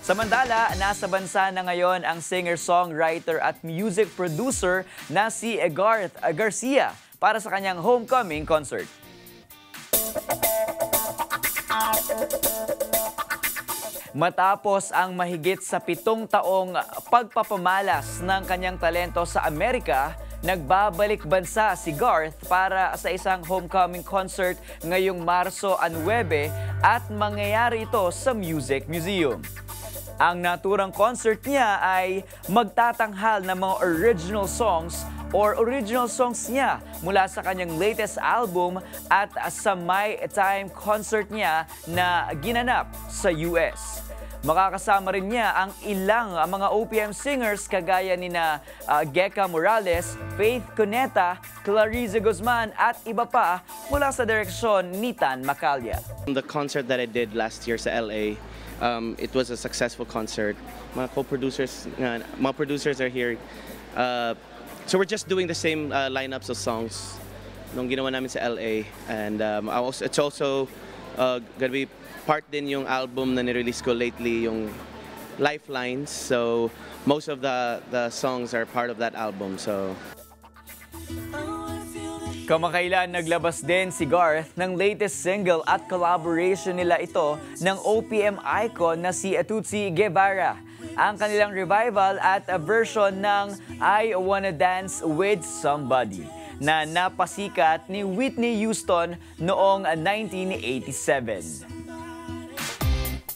Samantala, nasa bansa na ngayon ang singer-songwriter at music producer na si Garth Garcia para sa kanyang homecoming concert. Matapos ang mahigit sa 7 taong pagpapamalas ng kanyang talento sa Amerika, nagbabalik bansa si Garth para sa isang homecoming concert ngayong Marso 9 at mangyayari ito sa Music Museum. Ang naturang concert niya ay magtatanghal ng mga original songs niya mula sa kanyang latest album at sa My Time concert niya na ginanap sa US. Makakasama rin niya ang ilang mga OPM singers kagaya ni Geka Morales, Faith Cuneta, Clarice Guzman at iba pa mula sa direksyon ni Tan Macalya. The concert that I did last year sa LA, it was a successful concert. Mga producers are here. So we're just doing the same lineups of songs nung ginawa namin sa LA, and it's also gonna be part din yung album na nirelease ko lately, yung Lifelines. So most of the songs are part of that album. So kamakailan naglabas din si Garth ng latest single at collaboration nila ito ng OPM icon na si Tutsi Guevara. Ang kanilang revival at a version ng I Wanna Dance With Somebody na napasikat ni Whitney Houston noong 1987.